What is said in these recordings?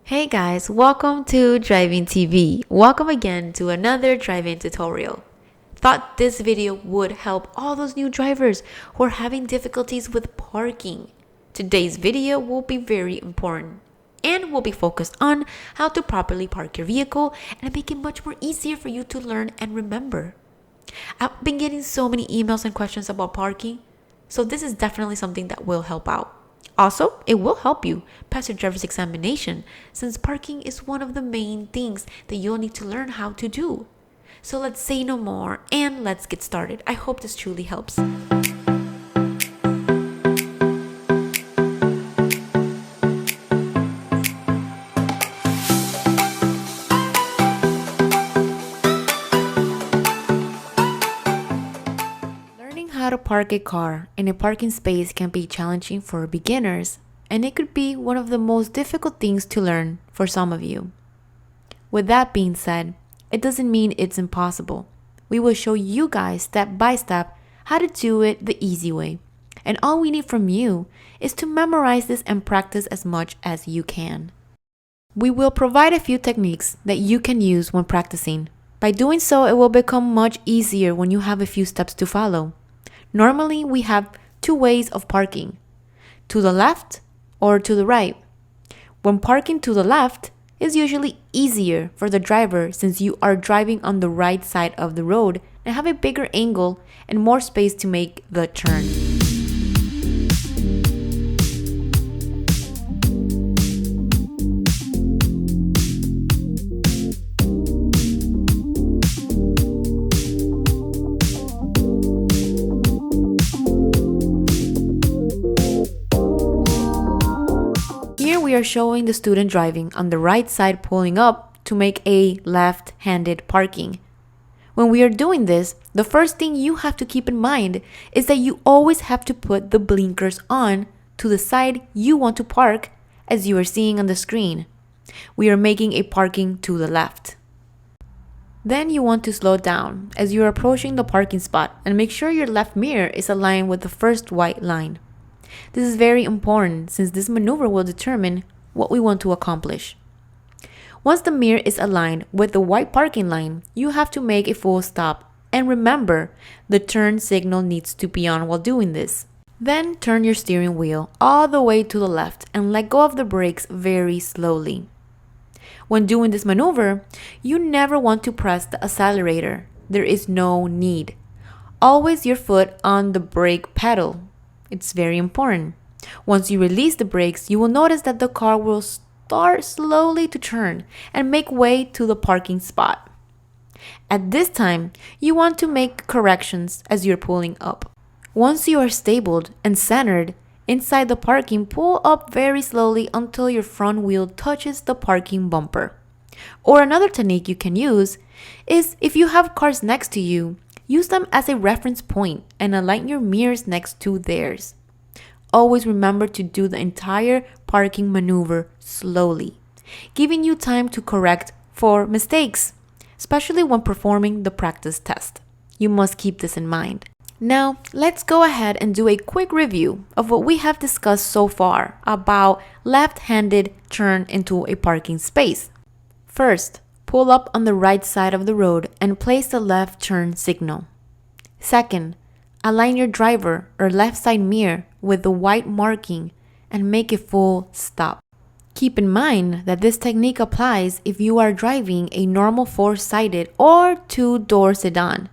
Hey guys, welcome to Driving TV. Welcome again to another driving tutorial. Thought this video would help all those new drivers who are having difficulties with parking. Today's video will be very important and will be focused on how to properly park your vehicle and make it much more easier for you to learn and remember. I've been getting so many emails and questions about parking, so this is definitely something that will help out. Also, it will help you pass your driver's examination since parking is one of the main things that you'll need to learn how to do. So let's say no more and let's get started. I hope this truly helps. How to park a car in a parking space can be challenging for beginners, and it could be one of the most difficult things to learn for some of you. With that being said, it doesn't mean it's impossible. We will show you guys step by step how to do it the easy way, and all we need from you is to memorize this and practice as much as you can. We will provide a few techniques that you can use when practicing. By doing so, it will become much easier when you have a few steps to follow. Normally, we have two ways of parking, to the left or to the right. When parking to the left is usually easier for the driver since you are driving on the right side of the road and have a bigger angle and more space to make the turn. Here we are showing the student driving on the right side pulling up to make a left-handed parking. When we are doing this, the first thing you have to keep in mind is that you always have to put the blinkers on to the side you want to park as you are seeing on the screen. We are making a parking to the left. Then you want to slow down as you are approaching the parking spot and make sure your left mirror is aligned with the first white line. This is very important since this maneuver will determine what we want to accomplish. Once the mirror is aligned with the white parking line, you have to make a full stop. And remember, the turn signal needs to be on while doing this. Then turn your steering wheel all the way to the left and let go of the brakes very slowly. When doing this maneuver, you never want to press the accelerator. There is no need. Always your foot on the brake pedal. It's very important. Once you release the brakes, you will notice that the car will start slowly to turn and make way to the parking spot. At this time, you want to make corrections as you're pulling up. Once you are stabled and centered inside the parking, pull up very slowly until your front wheel touches the parking bumper. Or another technique you can use is if you have cars next to you, use them as a reference point and align your mirrors next to theirs. Always remember to do the entire parking maneuver slowly, giving you time to correct for mistakes, especially when performing the practice test. You must keep this in mind. Now, let's go ahead and do a quick review of what we have discussed so far about left-handed turn into a parking space. First, pull up on the right side of the road and place the left turn signal. Second, align your driver or left side mirror with the white marking and make a full stop. Keep in mind that this technique applies if you are driving a normal four-sided or two-door sedan.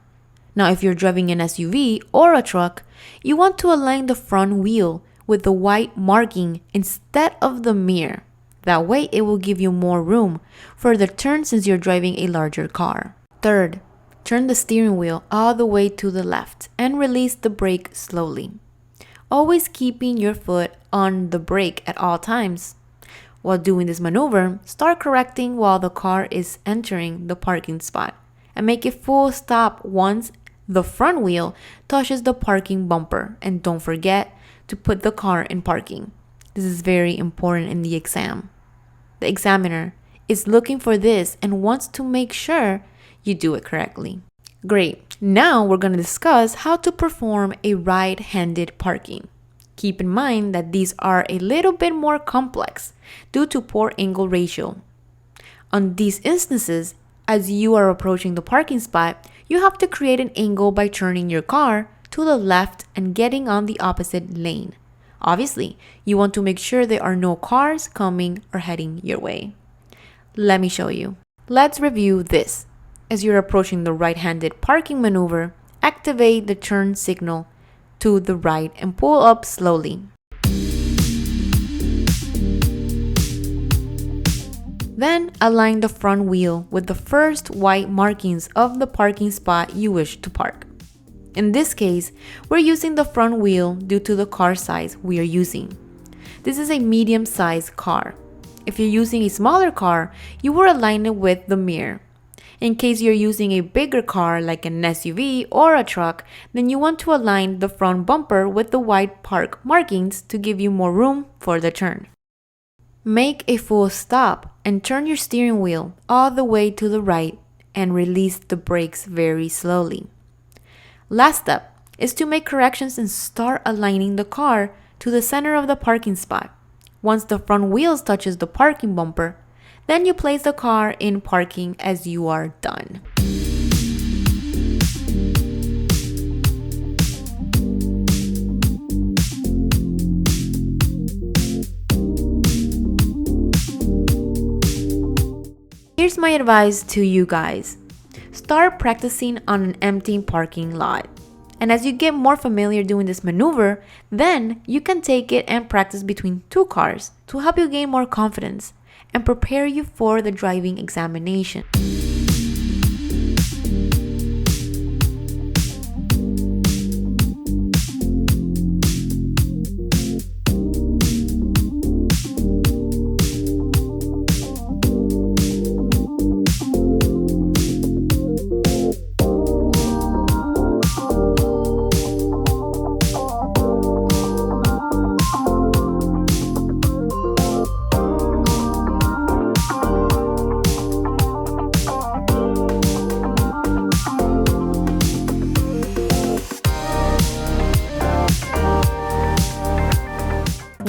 Now, if you're driving an SUV or a truck, you want to align the front wheel with the white marking instead of the mirror. That way, it will give you more room for the turn since you're driving a larger car. Third, turn the steering wheel all the way to the left and release the brake slowly. Always keeping your foot on the brake at all times. While doing this maneuver, start correcting while the car is entering the parking spot and make a full stop once the front wheel touches the parking bumper. And don't forget to put the car in parking. This is very important in the exam. The examiner is looking for this and wants to make sure you do it correctly. Great. Now we're going to discuss how to perform a right-handed parking. Keep in mind that these are a little bit more complex due to poor angle ratio. On these instances, as you are approaching the parking spot, you have to create an angle by turning your car to the left and getting on the opposite lane. Obviously, you want to make sure there are no cars coming or heading your way. Let me show you. Let's review this. As you're approaching the right-handed parking maneuver, activate the turn signal to the right and pull up slowly. Then align the front wheel with the first white markings of the parking spot you wish to park. In this case, we're using the front wheel due to the car size we are using. This is a medium-sized car. If you're using a smaller car, you will align it with the mirror. In case you're using a bigger car like an SUV or a truck, then you want to align the front bumper with the white park markings to give you more room for the turn. Make a full stop and turn your steering wheel all the way to the right and release the brakes very slowly. Last step is to make corrections and start aligning the car to the center of the parking spot. Once the front wheels touches the parking bumper, then you place the car in parking as you are done. Here's my advice to you guys. Start practicing on an empty parking lot. And as you get more familiar doing this maneuver, then you can take it and practice between two cars to help you gain more confidence and prepare you for the driving examination.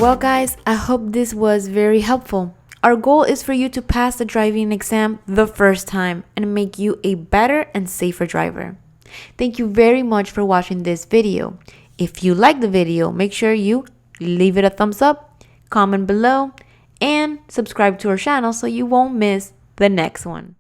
Well guys, I hope this was very helpful. Our goal is for you to pass the driving exam the first time and make you a better and safer driver. Thank you very much for watching this video. If you like the video, make sure you leave it a thumbs up, comment below, and subscribe to our channel so you won't miss the next one.